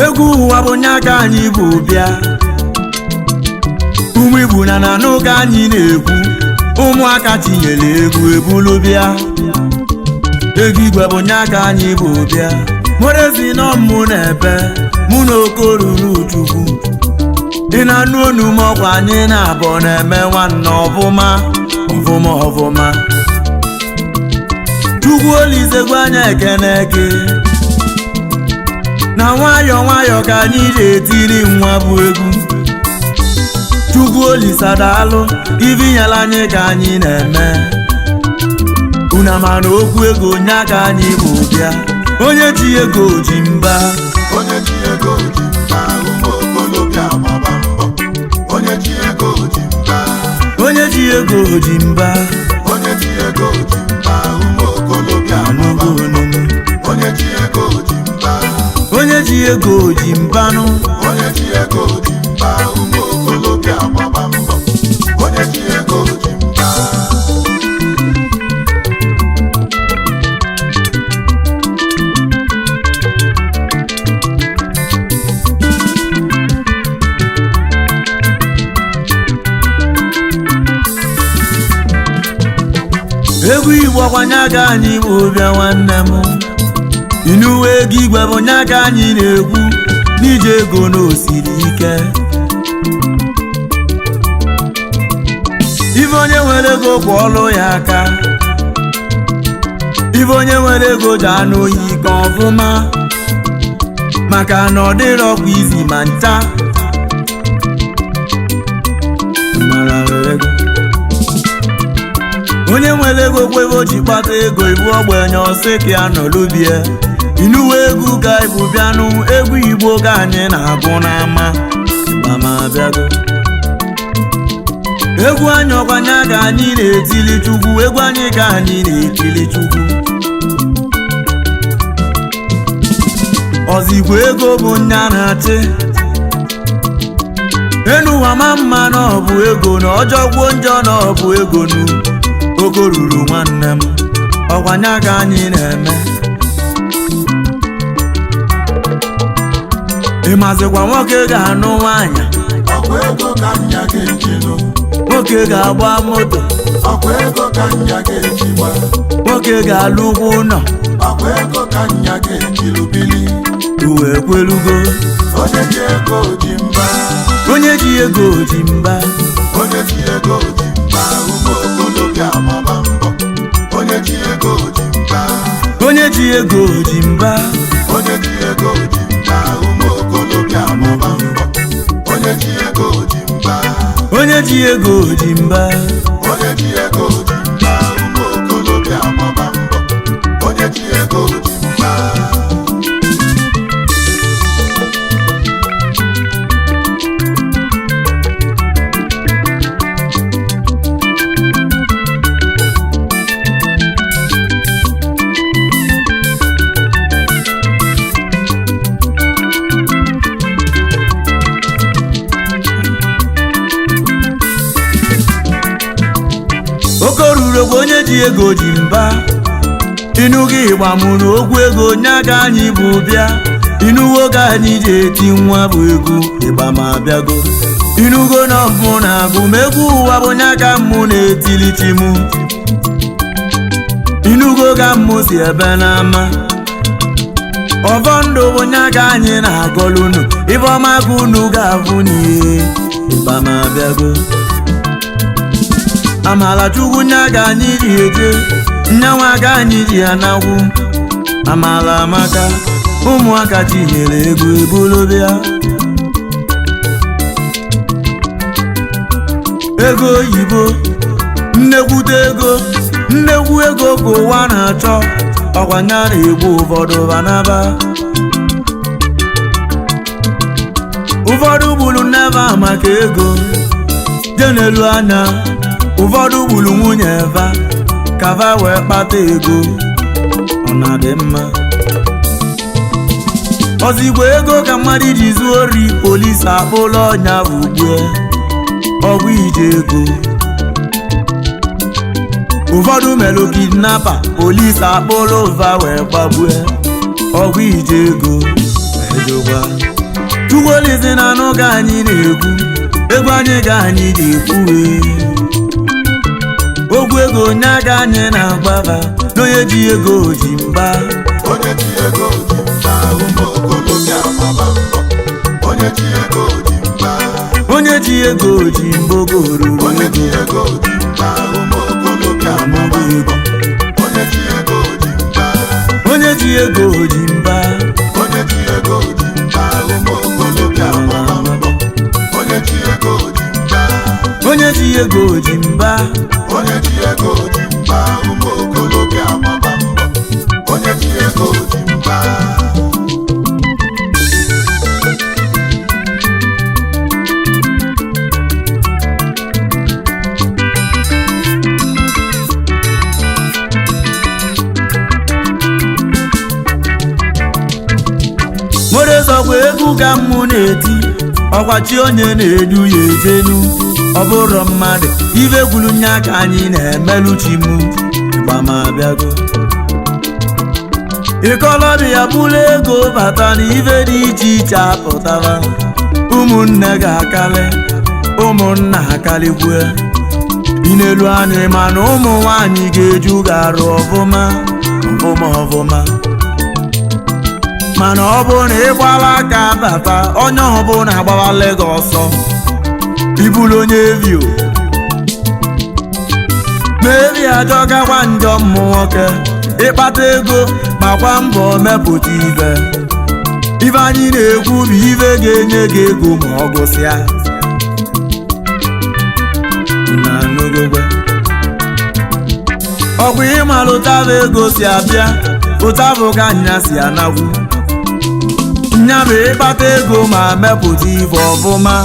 egwu ụwa bụ nya ka anyị bụ bịa ụmụ Igbo na n'oge anyị na-egwu ụmụaka tinyere egwu ebulu bịa ego igwe bụ nya ka anyị bụ bịa morezi nọ mụ na-ebe mụ na Okoruru Chukwu ị na-anụ onu m ọkwa anyị na-abọ na-eme nwanne ọfụma ọfụma ọfụma Chukwu Olise gwa anya ekene gị na nwayọ nwayọ ka anyị na-etiri nwa bụ egwu Chukwu Olise daalụ ibi nyela anyị ka anyị na-eme una mana okwu ego nya ka anyị bụ bịa onye ji ego ji mba onye ji ego ji mba ụmụ okolobịa gbaba mbọ onye ji ego ji mba onye ji ego ji mba onye ji ego ji mba ụmụ okolobịa gbaba mbọ onye ji ego ji mba onye ji ego ji mbanụ onye ji ego ji mba ụmụ okolobịa gbaba mbọ onye ji ego ji mba egwu Igbo ọkwanye aka anyị bụ bịa nwanne m inuwe ego igwe bụ nya ka anyị na-egwu n'ije ego n'osiri ike ife onye nwere ego kwa ọlụ ya aka ife onye nwere ego ji anụ oyi ike ọfụma maka na ọ dịrọkwa izi ma ncha onye nwere ego kwebe o ji kpata ego ibu ogbenye ọsị ka ya nọlụbie inuwe egwu ka ibu bịanụ egwu Igbo ka anyị na-agụ n'ama bịago egwu anyị ọkwanye ka anyị na-etili Chukwu egwu anyị ka anyị na-etili Chukwu ọzikwa ego bụ nya na-achị enuwa ma mma na ọ bụ ego na ọjọgwuo njọ na ọ bụ ego nu Okoruru nwanne m ọkwanye ka anyị na-eme ịmazịkwa nwoke ga-anụ nwaanyị ọkwa ego ka nya ga-ejinụ nwoke ga-agba moto ọkwa ego ka nya ga-eji gba nwoke ga-alụ ụgwọ ụlọ ọkwa ego ka nya ga-eji lụbili uwe kwelugo onye ji ego ji mba onye ji ego ji mba onye ji ego ji mba ụmụ okolobịa gbaba mbọ onye ji ego ji mba onye ji ego ji mba onye ji ego ji mba ụmụ okolobịa gbaba mbọ onye ji ego ji mba onye ji ego ji mba onye ji ego ji mba ụmụ okolobịa gbaba mbọ onye ji ego ji mba Okoruru bụ onye ji ego ji mba inu gị gbamụrụ okwu ego nya ka anyị bụ bịa inuwo ka anyị ji eti nwa bụ egwu ịgba ma bịago inugo na ọbụ na agụ m egwu ụwa bụ nya ka mmụ na-etili chi mụ inugo ka mmụ si ebe n'ama ọfọ ndụ bụ nya ka anyị na-agọlụnụ ife ọma ka unu ga-afụ n'ihe ịgba ma bịago amala Chukwu nya ka anyị ji eje nyanwa ka anyị ji anagwu amala amaka ụmụaka tinyere ego ebulu bịa ego oyibo nnekwute ego nnekwu ego ka ụwa na-achọ ọkwa nya na-egbu ụfọdụ banaba ụfọdụ gburu nneba maka ego je n'elu anya ụfọdụ gburu nwunye eva ka va wee kpata ego ọ na-adị mma ọzigbo ego ka mmadụ ji zuo ori polisi akpụla ọnya bụ ugbue ọgwụ ije ego ụfọdụ melụ kidnapa polisi akpụla ụva wee gbagbue ọgwụ ije ego ejokwa Chugolizi na anụ ga anyị na-ekwu egwu anyị ga anyị ga-ekwu ogwu ego onye aga anyị na-agbaba n'onye ji ego ji mba onye ji ego ji mba ụmụ okolobịa gbaba mbọ onye ji ego ji mba onye ji ego ji mbogo ruru onye ji ego ji mba ụmụ okolobịa gbaba mbọ onye ji ego ji mba onye ji ego ji mba onye ji ego ji mba ụmụ okolobịa gbaba mbọ onye ji ego ji mba onye ji ego ji mba onye ji ego ji mba ụmụ okolobịa gbaba mbọ onye ji ego ji mba Morezọkwa egwu ka mmụ na-eti ọkwachi onye na-edu ya ejenu ọ bụrụ mmadụ ibe gwuru nya ka anyị na-emelụ chimu gbamabịago ịkọlọbịa ya bụrụ ego bata na ibe dị iche iche apụtara ụmụnne ga-akarị ụmụnna akarịkwue inelu anyị mana ụmụ nwanyị ga-eju ga-arụ ọfụma mana ọ bụ na ịgbala aka bata onye ọbụla agbawala gị ọsọ ibulu onye evio ma evi ajọgakwa njọ mmụ nwoke ịkpata ego makwa mbọ mepụta ibe anyị na-ekwu bụ ibe ga-enye gị ego ma ọ gụsịa ọgwụ ịmalụ ụtaba ego si abịa ụtabụ ka nya si anagwu nya bụ ịkpata ego ma mepụta ibe ọfụma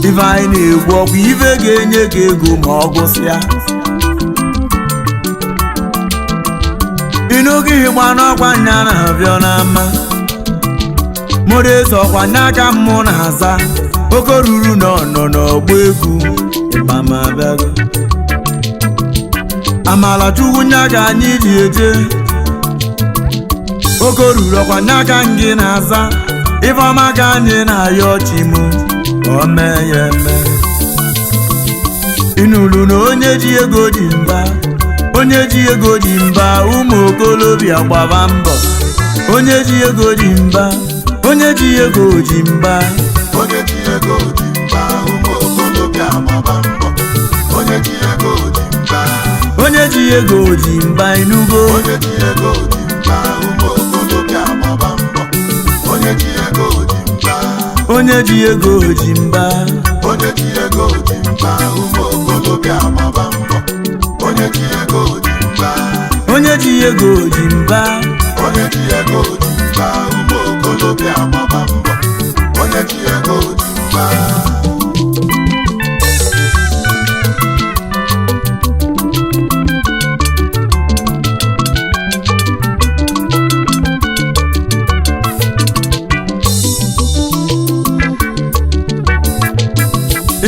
ibe anyị na-egwu ọgwụ ibe ga-enye gị ego ma ọ gụsịa ịnụghị ịgba n'ọkwa nya na-abịa n'ama Morezọkwa nya ka mmụ na-aza oke ruru n'ọnọ n'ọgba egwu ịgbamabịago Amalachukwu nya ka anyị ji eje oke ruru ọkwa nya ka ngị na-aza ifeọma ka anyị na-ayọ chimu o mee ya eme ịnụrụ na onye ji ego ji mba onye ji ego ji mba ụmụ okolobịa gbaba mbọ onye ji ego ji mba onye ji ego ji mba onye ji ego ji mba ụmụ okolobịa gbaba mbọ onye ji ego ji mba onye ji ego ji mba ịnụgo onye ji ego ji mba ụmụ okolobịa gbaba mbọ onye ji ego ji mba onye ji ego ji mba onye ji ego ji mba ụmụ okolobịa gbaba mbọ onye ji ego ji mba onye ji ego ji mba onye ji ego ji mba ụmụ okolobịa gbaba mbọ onye ji ego ji mba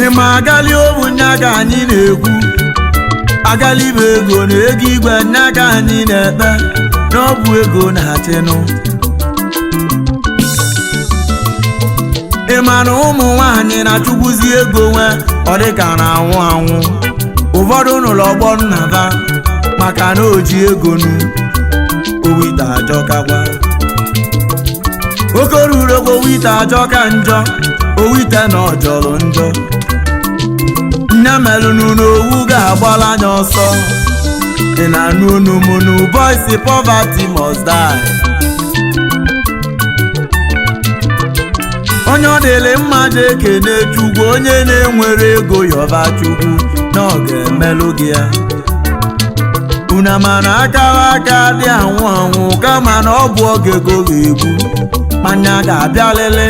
ịma agali obu nya ka anyị na-ekwu agali bụ ego na ego igwe nya ka anyị na-ekpe n'ọbụ ego na-achịnụ ịma na ụmụ nwanyị na-achụkwuzi ego nwe ọ dịka na-anwụ anwụ ụfọdụ n'ụlọ ọgbọ nnaba maka na o ji ego nu owite ajọkakwa oke ruru okwu owite ajọka njọ owite na ọjọrọ njọ nya melụnụ n'owu ga-agbala anya ọsọ ị na-anụ onumunu boys poverty must die onye ọ dịlị mmadụ ekene Chukwu onye na-enwere ego yọba Chukwu na ọ ga-emelụ gị ya una mana akara aka dị anwụ anwụ kama na ọ bụ oge ego ga-egbu manya ga-abịalele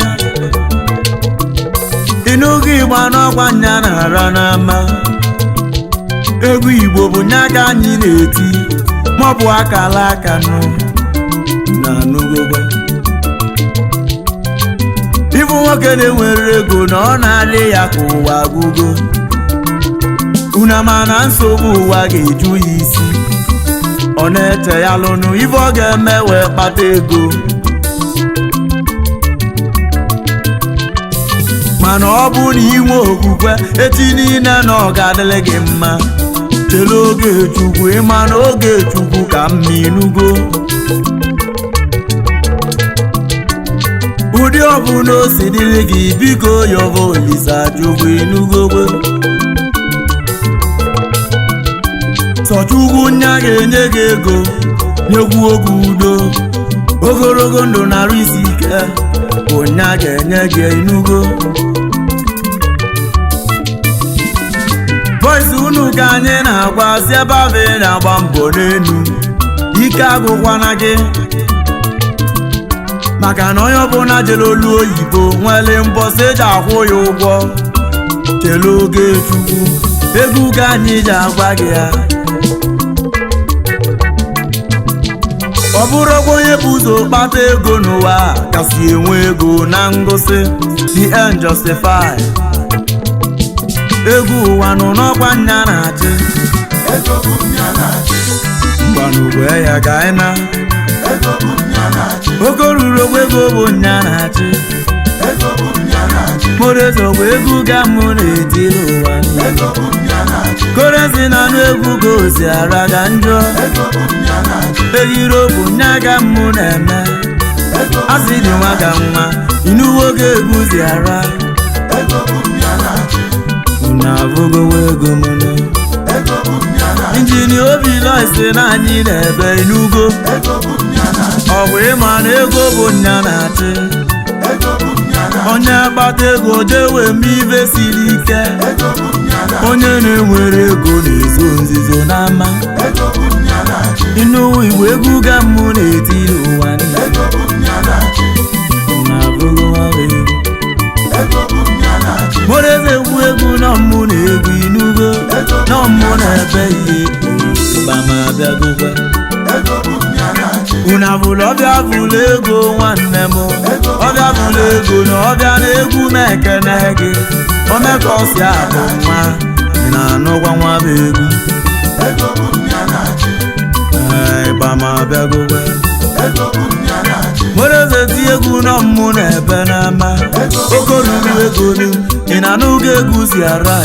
ịnụghị ịgba n'ọkwa nya na-ara n'ama egwu Igbo bụ nya ka anyị na-eti maọbụ akala aka nụ na anụgogwe ịbụ nwoke na-enwere ego na ọ na-adị ya ka ụwa agụgo una mana nsogbu ụwa ga-eju ya isi ọ na-eche ya lụnụ ife ọ ga-eme wee kpata ego mana ọ bụ na inwe okwukwe echi niile na ọ ga-adịrị gị mma. Chere oge Chukwu, ịma na oge Chukwu ka mma inugo. Ụdị ọbụla o si dịrị gị biko yọba Olisa Chukwu inugogwe. Sọ Chukwu nya ga-enye gị ego, nyekwu oge udo, ogologo ndụ na-arụ isi ike, onya ga-enye gị inugo. Boys unu ka anyị na-agwa si ebe ahụ ị na-agba mbọ n'elu, ike agwụkwana gị, maka na onye ọbụla jere olu oyibo nwere mbọsị eji akwụ ya ụgwọ. Chere oge Chukwu, egwu ka anyị ji agwa gị ya. Ọ bụrụkwa onye bụ ụzọ kpata ego n'ụwa kasị enwe ego na ngụsị, the end justify. Egwu ụwa nọ n'ọkwa nya na-achị, mgbanugwe ya ga anyị na ogo ruru ogbe ego bụ nya na-achị. Morezogbo egwu ga mụ na-etiri ụwa niile. Korezi na anụ egwu gozi ara ga njọ, ehiro bụ nya ga mụ na-eme. Asị dị nwa ga nwa inuwe oge egwu zi ara. Unu abụgowe ego mụnụ injinia Obi Loisi na anyị na-ebe inugo. Ọ bụ ịma na ego bụ nya na-achị. Onye gbata ego dewe m ibe siri ike, onye na-enwere ego na-ezo nzizo n'ama. Inuwe igwe egwu ga mụ na-etiri ụwa niile. Unu abụgowe ego Moreze egwu nọ mụ na egwu inugo, nọ mụ na ebe ihe ịgbama abịagokwe. Unu abụla ọbịa bụla ego nwanne m, ọbịa bụla ego na ọbịa na egwu m ekene gị. Omekọsi abụ nwa ị na-anụkwa nwa bụ egwu. Ịgbama abịagokwe. Moreze ti egwu nọ mụ na ebe n'ama, okoruru ego ị na-anụgo egwu si ara.